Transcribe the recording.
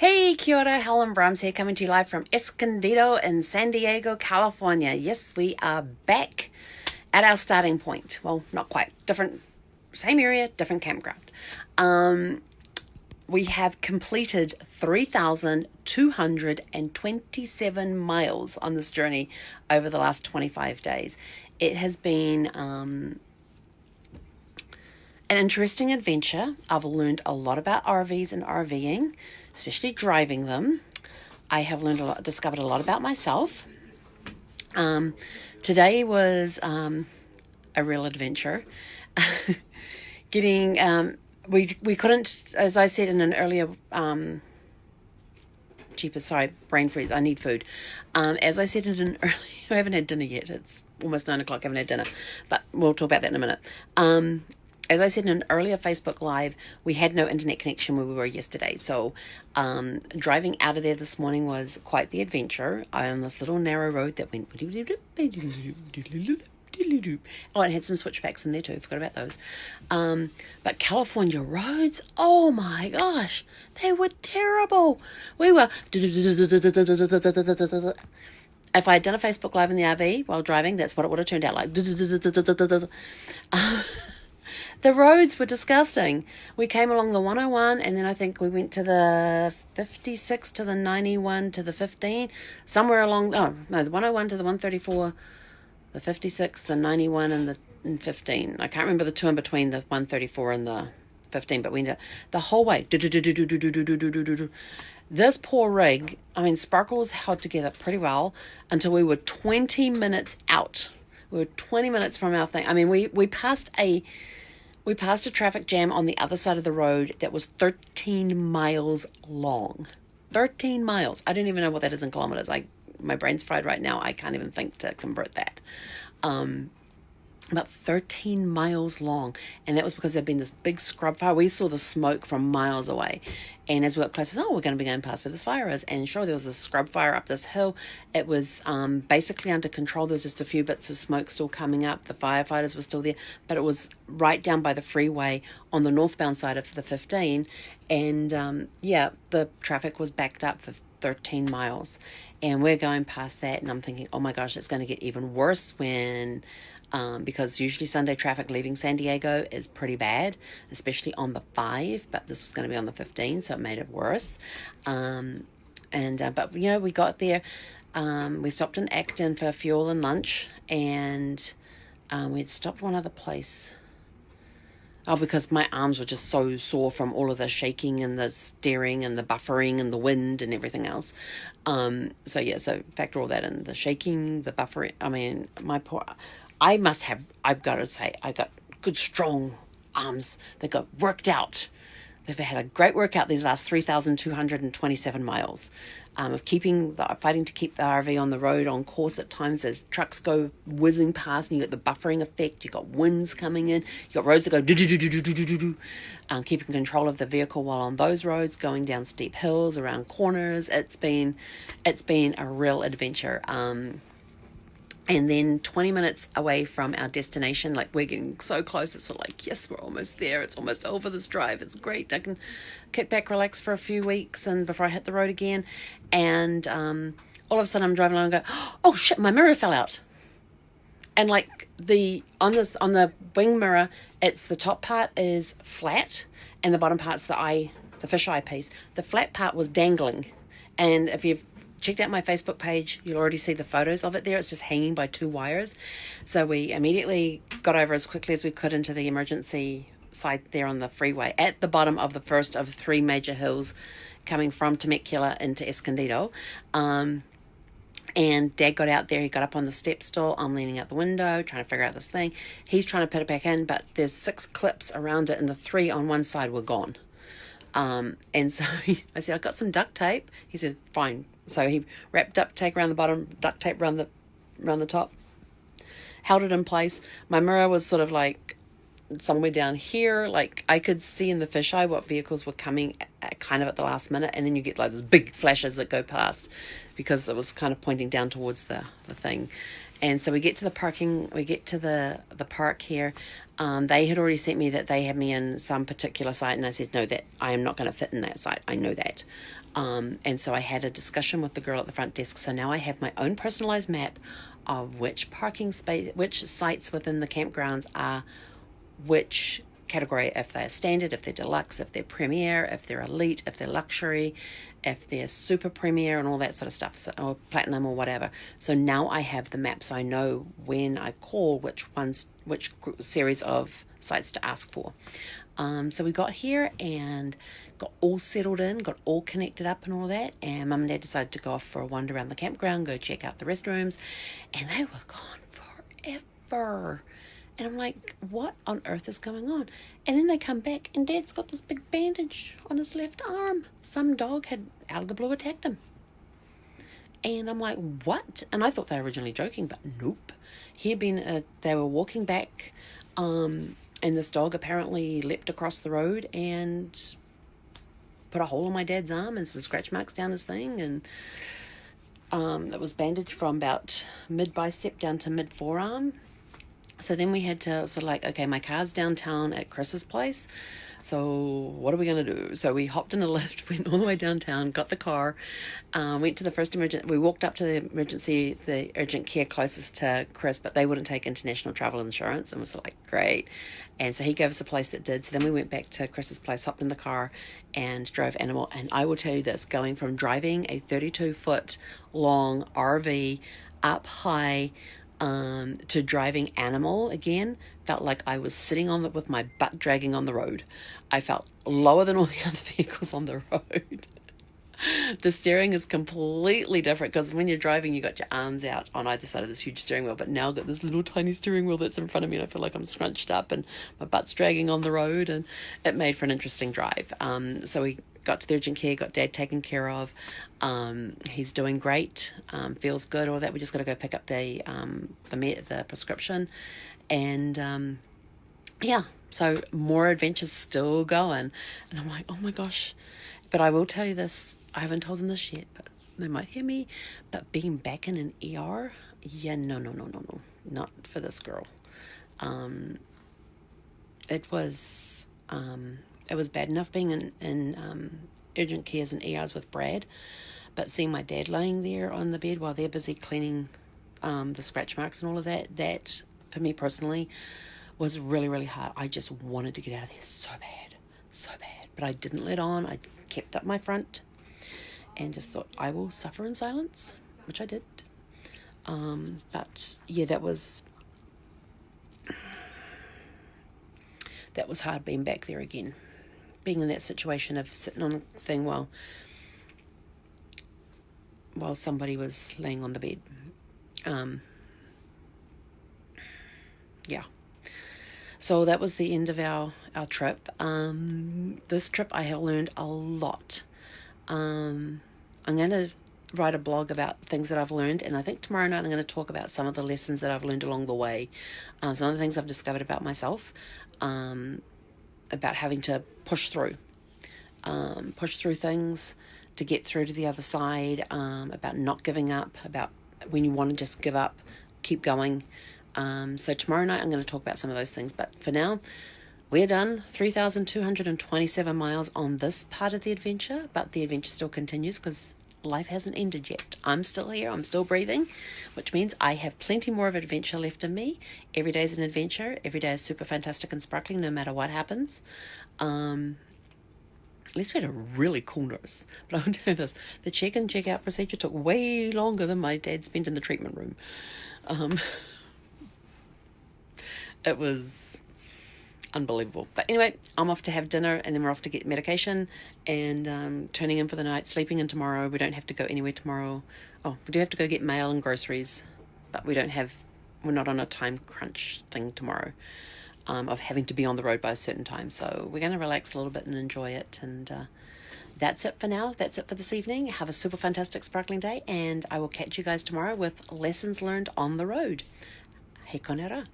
Hey, kia ora, Helen Brahms here, coming to you live from Escondido in San Diego, California. Yes, we are back at our starting point. Well, not quite. Different, same area, different campground. We have completed 3,227 miles on this journey over the last 25 days. It has been an interesting adventure. I've learned a lot about RVs and RVing, especially driving them. I have discovered a lot about myself. Today was a real adventure. We couldn't, as I said in an earlier brain freeze. I need food. As I said in an earlier, I haven't had dinner yet. It's almost 9 o'clock. I haven't had dinner, but we'll talk about that in a minute. As I said in an earlier Facebook Live, we had no internet connection where we were yesterday. So driving out of there this morning was quite the adventure on this little narrow road that went... Oh, it had some switchbacks in there too. Forgot about those. But California roads, oh my gosh, they were terrible. We were... If I had done a Facebook Live in the RV while driving, that's what it would have turned out like. The roads were disgusting. We came along the 101, and then I think we went to the 56, to the 91, to the 15, somewhere along, the 101 to the 134, the 56, the 91, and 15. I can't remember the two in between, the 134 and the 15, but we ended up the whole way. This poor rig, Sparkles held together pretty well until we were 20 minutes out. We were 20 minutes from our thing. We passed a traffic jam on the other side of the road that was 13 miles long. 13 miles. I don't even know what that is in kilometers. My brain's fried right now. I can't even think to convert that. About 13 miles long. And that was because there'd been this big scrub fire. We saw the smoke from miles away. And as we got closer, we're going to be going past where this fire is. And sure, there was a scrub fire up this hill. It was basically under control. There was just a few bits of smoke still coming up. The firefighters were still there. But it was right down by the freeway on the northbound side of the 15. And the traffic was backed up for 13 miles. And we're going past that. And I'm thinking, oh my gosh, it's going to get even worse when... because usually Sunday traffic leaving San Diego is pretty bad, especially on the 5, but this was going to be on the 15, so it made it worse. But we got there. We stopped in Acton for fuel and lunch, and we had stopped one other place. Oh, because my arms were just so sore from all of the shaking and the steering and the buffering and the wind and everything else. So factor all that in, the shaking, the buffering. I've got to say, I got good, strong arms that got worked out. They've had a great workout these last 3,227 miles of fighting to keep the RV on the road on course at times as trucks go whizzing past and you get the buffering effect. You got winds coming in. You got roads that go do-do-do-do-do-do-do-do. Keeping control of the vehicle while on those roads, going down steep hills, around corners. It's been a real adventure. And then 20 minutes away from our destination, we're getting so close, it's sort of like, yes, we're almost there. It's almost over this drive. It's great. I can kick back, relax for a few weeks and before I hit the road again. And all of a sudden I'm driving along and go, oh shit, my mirror fell out. And on the wing mirror, it's the top part is flat and the bottom part's the fisheye piece. The flat part was dangling. And if you've checked out my Facebook page, you'll already see the photos of it there. It's just hanging by 2 wires. So we immediately got over as quickly as we could into the emergency site there on the freeway at the bottom of the first of 3 major hills coming from Temecula into Escondido. And Dad got out there. He got up on the step stool. I'm leaning out the window trying to figure out this thing. He's trying to put it back in, but there's 6 clips around it and the 3 on one side were gone. And so I said, I've got some duct tape. He said, fine. So he wrapped duct tape around the bottom, duct tape around the top, held it in place. My mirror was sort of like somewhere down here. I could see in the fisheye what vehicles were coming kind of at the last minute. And then you get these big flashes that go past because it was kind of pointing down towards the thing. And so we get to the park here. They had already sent me that they had me in some particular site, and I said, no, that I am not going to fit in that site. I know that. And so I had a discussion with the girl at the front desk. So now I have my own personalized map of which which sites within the campgrounds are which category, if they're standard, if they're deluxe, if they're premier, if they're elite, if they're luxury, if they're super premier, and all that sort of stuff, so, or platinum or whatever. So now I have the map, so I know when I call which series of sites to ask for. So we got here and got all settled in, got all connected up and all that, and Mum and Dad decided to go off for a wander around the campground, go check out the restrooms, and they were gone forever. And I'm like, what on earth is going on? And then they come back, and Dad's got this big bandage on his left arm. Some dog had, out of the blue, attacked him. And I'm like, what? And I thought they were originally joking, but nope. They were walking back, and this dog apparently leapt across the road and put a hole in my dad's arm and some scratch marks down his thing. And it was bandaged from about mid-bicep down to mid-forearm. So then we had to sort of like, okay, my car's downtown at Chris's place. So what are we going to do? So we hopped in a lift, went all the way downtown, got the car, went to the first emergency. We walked up to the urgent care closest to Chris, but they wouldn't take international travel insurance, and was like, great. And so he gave us a place that did. So then we went back to Chris's place, hopped in the car, and drove Animal. And I will tell you this, going from driving a 32-foot long RV up high to driving Animal again, felt like I was sitting with my butt dragging on the road. I felt lower than all the other vehicles on the road. The steering is completely different, because when you're driving, you got your arms out on either side of this huge steering wheel, but now I've got this little tiny steering wheel that's in front of me, and I feel like I'm scrunched up and my butt's dragging on the road, and it made for an interesting drive. So we got to the urgent care, got Dad taken care of. He's doing great, feels good, all that. We just got to go pick up the prescription, and yeah, so more adventures still going. And I'm like, oh my gosh. But I will tell you this, I haven't told them this yet, but they might hear me, but being back in an ER, yeah, no, not for this girl. It was bad enough being in urgent cares and ERs with Brad, but seeing my dad laying there on the bed while they're busy cleaning the scratch marks and all of that for me personally was really, really hard. I just wanted to get out of there so bad, but I didn't let on. I kept up my front and just thought, I will suffer in silence, which I did. But yeah, that was hard, being back there again, being in that situation of sitting on a thing while somebody was laying on the bed. Yeah. So that was the end of our trip. This trip I have learned a lot. I'm going to write a blog about things that I've learned, and I think tomorrow night I'm going to talk about some of the lessons that I've learned along the way. Some of the things I've discovered about myself, about having to push through things to get through to the other side, about not giving up, about when you want to just give up, keep going. So tomorrow night I'm going to talk about some of those things, but for now we're done. 3,227 miles on this part of the adventure, but the adventure still continues because life hasn't ended yet. I'm still here, I'm still breathing, which means I have plenty more of adventure left in me. Every day is an adventure. Every day is super fantastic and sparkling, no matter what happens. At least we had a really cool nurse. But I'll tell you this, the check and check out procedure took way longer than my dad spent in the treatment room. It was unbelievable. But anyway, I'm off to have dinner, and then we're off to get medication, and turning in for the night, sleeping in tomorrow. We don't have to go anywhere tomorrow. Oh, we do have to go get mail and groceries, but we're not on a time crunch thing tomorrow, of having to be on the road by a certain time. So we're going to relax a little bit and enjoy it. And that's it for now. That's it for this evening. Have a super fantastic sparkling day, and I will catch you guys tomorrow with lessons learned on the road. He konera.